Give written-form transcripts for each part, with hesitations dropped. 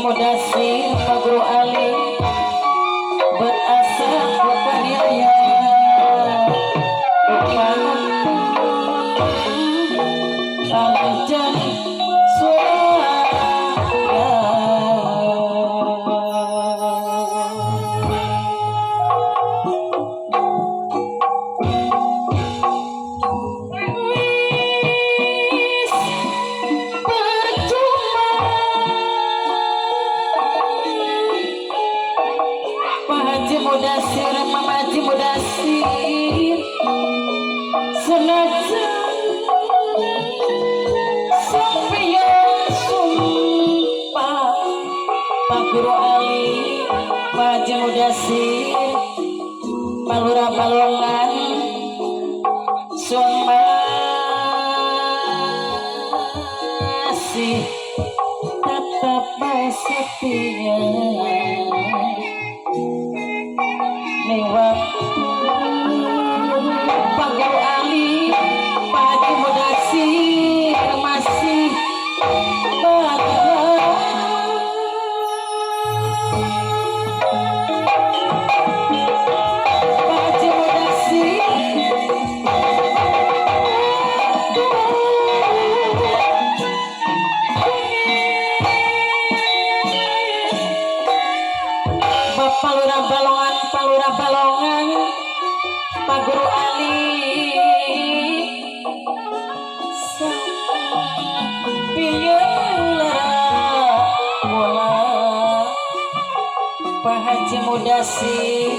Mudasir Pak Guru Ali berasa berkarya Rancang Mudasir, Mama Haji Mudasir senajan sampeyan sumpah Pak Guru Ali Pak Haji Mudasir Palura Balongan masih tetap setia Pak Guru Ali Pak Haji Mudasir masih bahagia Pak Haji Mudasir Bapak Lurah Balongan Palura Balongan Pak Guru Ali biarlah bola Pak Haji Mudasir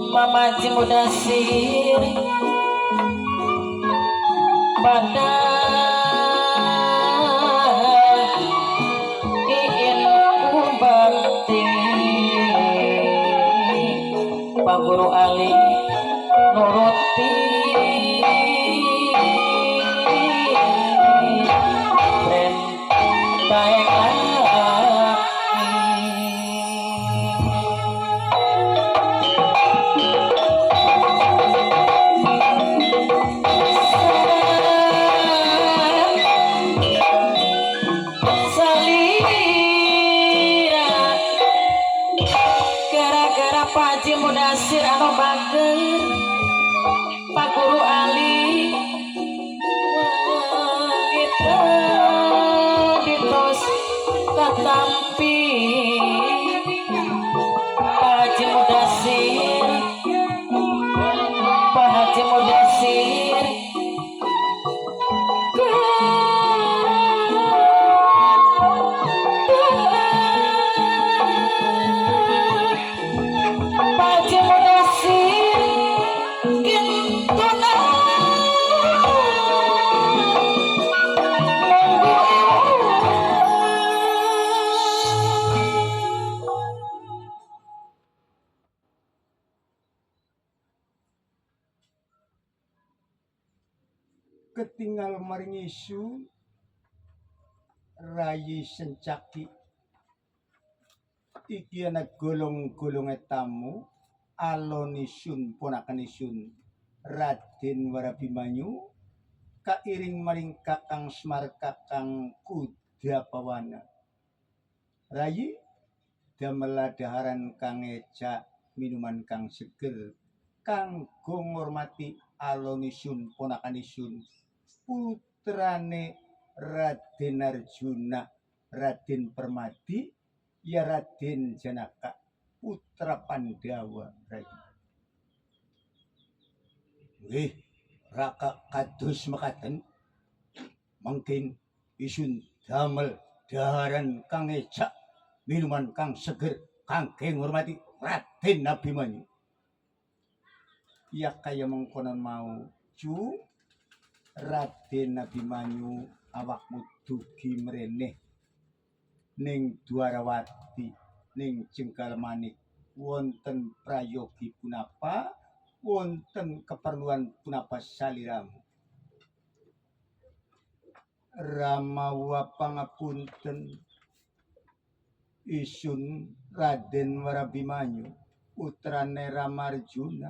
Mama Haji Mudasir pada ingin ku bakti Pak Guru Ali nuruti perintah gara-gara Pak Haji Mudasir anu bager Pak Guru Ali kita ditos katampi Pak Haji Mudasir Pak Haji Mudasir ketinggal maring isu rayi sencaki iki anak golong-golong tamu alonisun ponakanisun Raden Warabimanyu kairing maring Kakang Semar Kakang Kudapawana rayi damel daharan kang eca minuman kang seger kanggo ngormati alonisun ponakanisun putrane Raden Arjuna Raden Permadi ya Raden Janaka putra Pandawa rayi raka kados makaten mangkin isun damel daharan kang eca minuman kang seger kangge ngormati Raden Abimanyu ya kaya mengkonon mau cu Raden Abimanyu awakmu dugi mreneh ning Dwarawati ning Jenggalmanik wonten prayogi punapa wonten keperluan punapa saliramu Ramawa pangapunten isun Raden Warabimanyu putrane Ramarjuna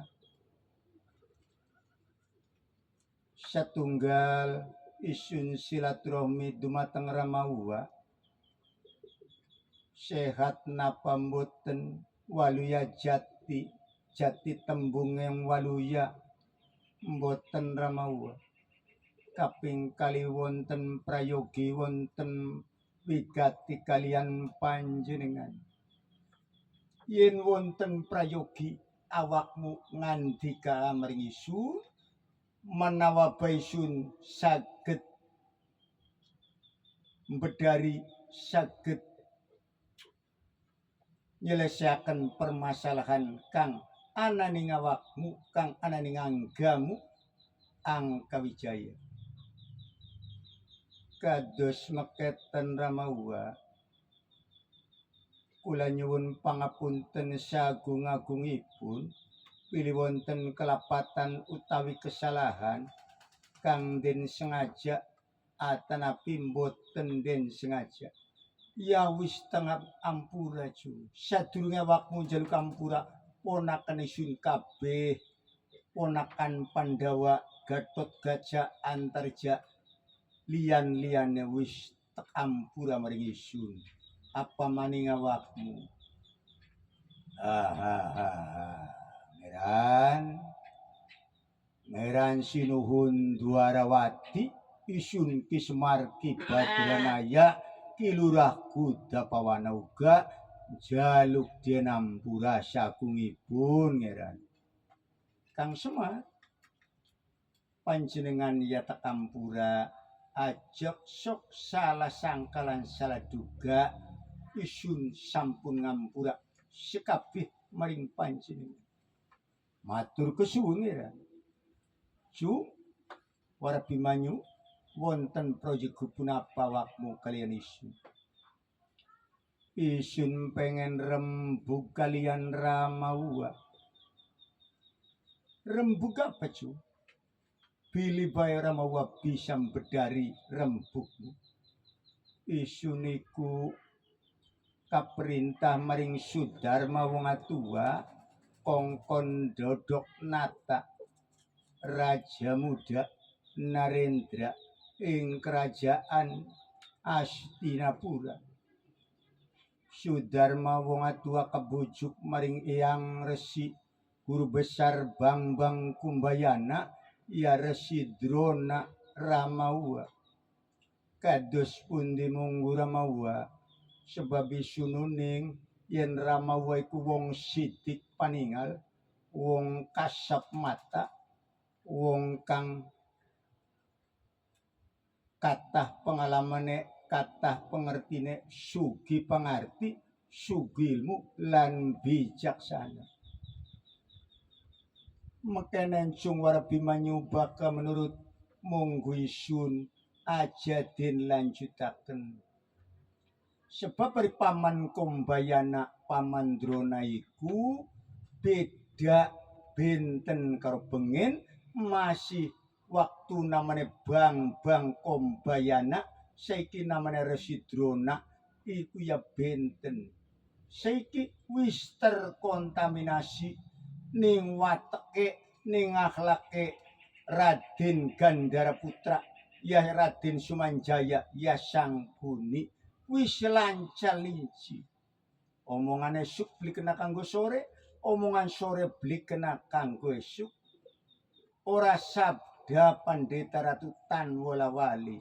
satunggal isun silaturahmi dumateng Ramawa sehat napa mboten waluya jati tembung yang waluya mboten ramawa kaping kali wonten prayogi wonten wigati kalian panjenengan yen wonten prayogi awakmu ngandika maring isun menawa baisun saged bedari saged nyelesaikan permasalahan kang ananing awakmu kang ananing anggamu angka wijaya kados mekaten ramawa kula nyuwun pangapunten sagung-agungipun pilih wonten kelapatan utawi kesalahan kang den sengaja atanapi mboten den sengaja ya wis tengah ampura cu sadurunge awakmu njaluk ampura ponakan isun kabeh ponakan Pandawa Gatot Kaca Antarja lian-liane wis tek ampura maring isun apa maning awakmu Ngeran sinuhun Dwarawati isun Kismarki Badranaya Kilurah Kudapawana uga jaluk denampura sagungipun ngeran Kang Semar panjenengan yata kampura ajak sok salah sangkalan salah duga isun sampun ngampura sekabeh maring panjenengan matur kesuwun ngeran cu Warabimanyu wonten proyek punapa awakmu kalian isun pengen rembug kalian Ramawa rembug apa cu pilih bae Ramawa bisa bedari rembugmu isun iku kaperintah maring Sudarma wong atua kongkon dodok nata Raja Muda Narendra ing kerajaan Astinapura Sudarma wong atua kebujuk maring Eyang Resi Guru Besar Bambang Kumbayana ya Resi Drona Ramawa kados pundi munggu Ramawa sebab isununing yen Ramawa iku wong sidik paningal wong kasap mata wong kang kathah pengalamane kathah pengertine sugi pangarti sugi ilmu lan bijaksana mekenen cung Warabimanyu baka menurut munggu isun aja den lanjutaken sebab dari paman Kumbayana paman Drona iku beda benten karo bengen masih waktu namanya Bang Kumbayana saiki namanya Resi Drona iku ya benten saiki wis terkontaminasi ning wateke ning akhlake Raden Gandara Putra ya Raden Sumanjaya ya Sangkuni wis lancar linci omongane esuk beli kena kanggo sore omongan sore beli kena kanggo esuk ora sabda Pandeta Ratu Tanwola Wali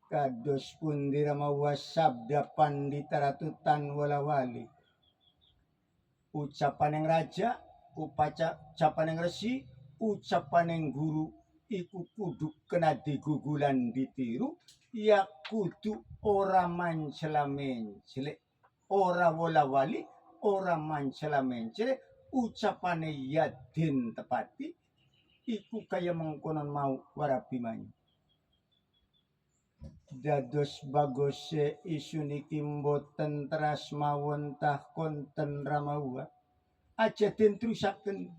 kados pundi Ramawa sabda Pandita Ratu Tanwola Wali ucapan yang raja ucapan yang resi ucapan yang guru iku kudu kena digugulan ditiru ya kudu ora mancela mencele ora wola wali ora mancela mencele ucapane ya den tepati iku kaya mengkonon mau Warabimanyu dados bagose isu niki mboten teras mawon tah konten Ramawa aja den terusaken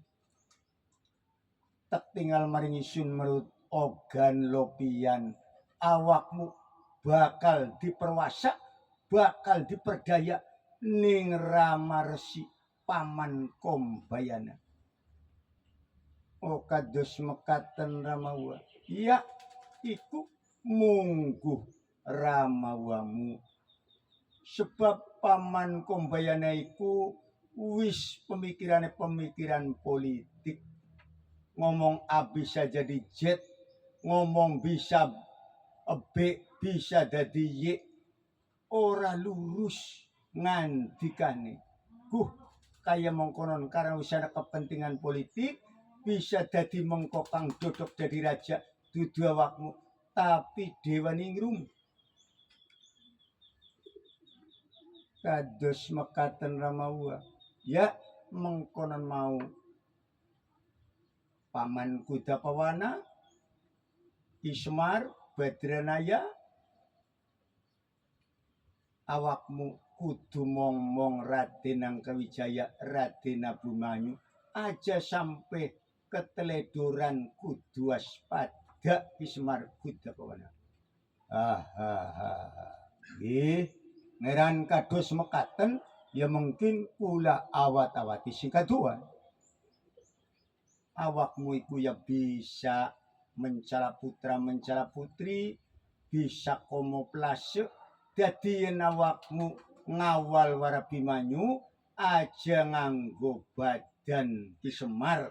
tak tinggal maring isun menurut ogan lopian awakmu bakal diperwasa bakal diperdaya ning Rama Resi paman Kumbayana o kados mekaten Ramawa ya iku mungguh Ramawamu sebab paman Kombayana iku wis pemikiran politik. Ngomong A bisa jadi Z, ngomong bisa B bisa jadi Y, ora lurus ngandikane. Kaya mengkonon karena usaha kepentingan politik bisa jadi mengkokang dodok jadi raja dudu awakmu, tapi dewa ningrum. Kados mekaten Ramawa, ya mengkonon mau paman Kudapawana, Ki Semar, Badranaya, awakmu kudu mong Raden Angkawijaya, Raden Abimanyu, aja sampai keteledoran kudu waspada Ki Semar Kudapawana. Nggih, ngeran kados mekaten ya mungkin kula awat-awati sing kaduan. Awakmu iku ya bisa mencala putra mencala putri, bisa komoplase. Dadi yen awakmu ngawal Warabimanyu aja nganggo badan Ki Semar,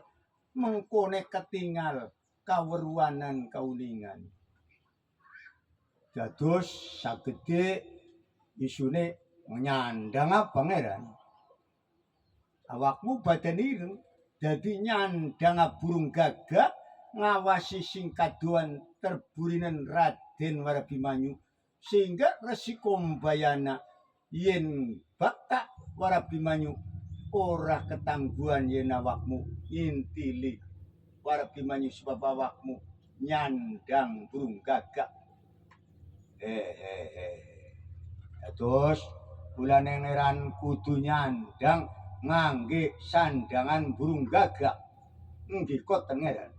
mengkone ketinggal kaweruanan kauningan. Dados sagede isune nyandang pangeran. Awakmu badan ireng dadi nyandang burung gagak ngawasi sing kaduan terburinan Raden Warabimanyu, sehingga Resi Kombayana yen bakta Warabimanyu ora ketangguhan yen awakmu intili Warabimanyu sebab awakmu nyandang burung gagak. Terus kula nengeran kudu nyandang ngangge sandangan burung gagak. Nggih koten ngeran.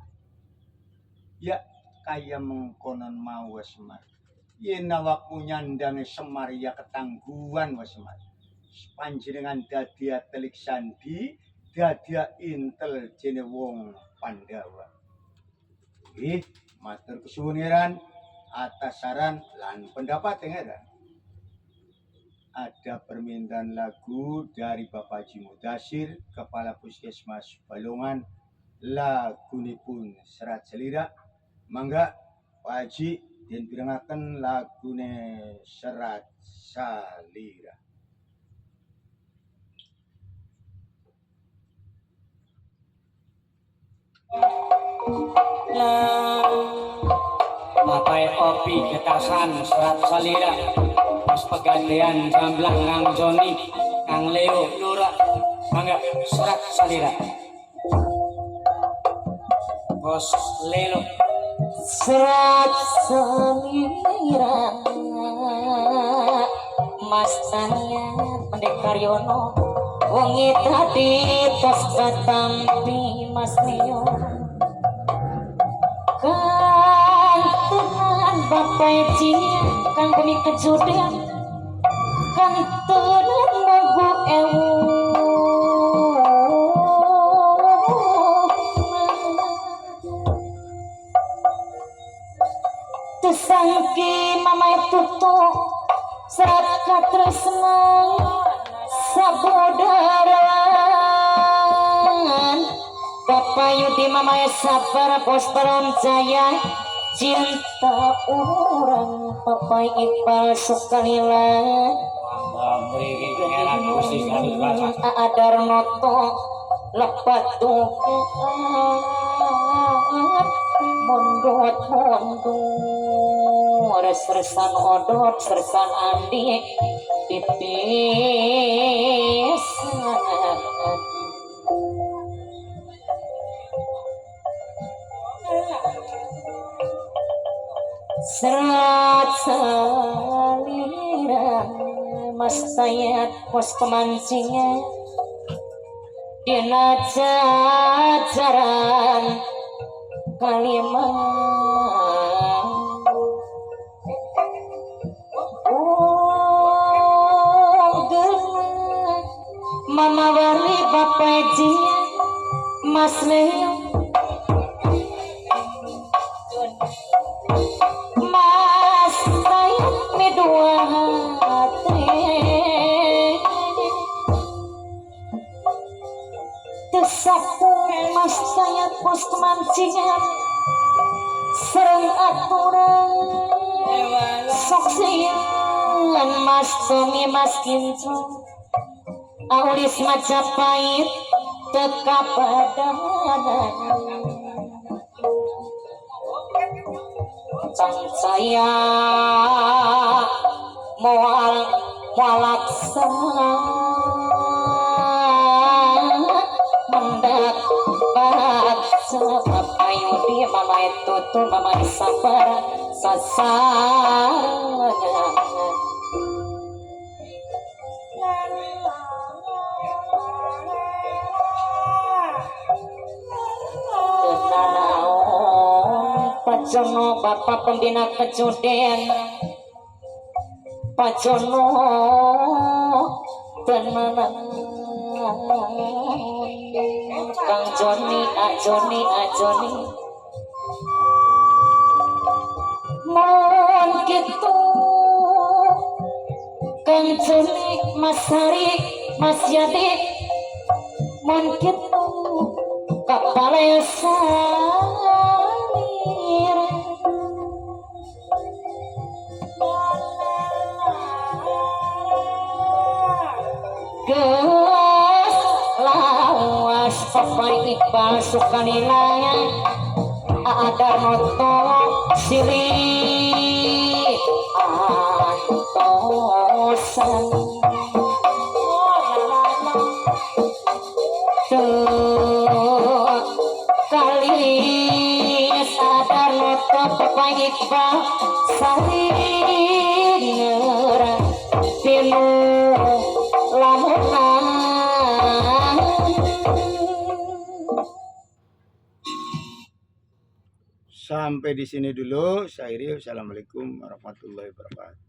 Ya kaya mengkonon mau Semar. Yen awakmu nyandange Semar ya ketangguhan Semar. Panjenengan dadi telik sandi, dadi intel jene wong Pandawa. Nggih, matur kesuwun ngeran atas saran lan pendapat ngeran. Ada permintaan lagu dari Bapak Haji Mudasir, Kepala Puskesmas Balongan. Lagunipun Serat Salira. Mangga Pak Haji den pirengaken lagune Serat Salira. Papai kopi ketasan Serat Salira, pas pegadaian gamblang Kang Joni, Kang Leo, Nura, mangga Serat Salira. Bos Lelo. Serat Salira, Mas Tanya Pendekar Yono, wengi tadi tos katampi Mas Nio. Kantunan Bapak Ejia, Kang Bumi Kejudan, kantunan Mogu Ewu. Sangki mamai tutu serat katresna sabodaran Bapak Yudi mamai sabar bos Jaya cinta orang Bapak Iqbal Sukalila Adar Noto lepat dugaan mondot sersan odot sersan andi tipis Serat Salira Mas Tayat pos pemancingan dina jajaran Kalimantan. Mama Wali Bapak Ji Mas Leo Mas Tayat mi dua hati mas saya pos kemancingan serang aturan saksian mas Tommy mas Kincu aulis Majapahit teka padanan sang saya mual laksana mendak sebab ayo dia mama itu tuh mama sabar sasarnya Pajono Bapak Pembina Kejuden Pajono tenanan Kang Joni Ajoni mohon gitu Kang Joni Mas Hari Mas Yadi mohon gitu Kapal Salir Geus lawas Papai Iqbal Sukanilaya ada noto siri antosan kali sadar noto Papai Iqbal sari ngerang tinu lamunan. Sampai di sini dulu. Saya Iri. Assalamualaikum warahmatullahi wabarakatuh.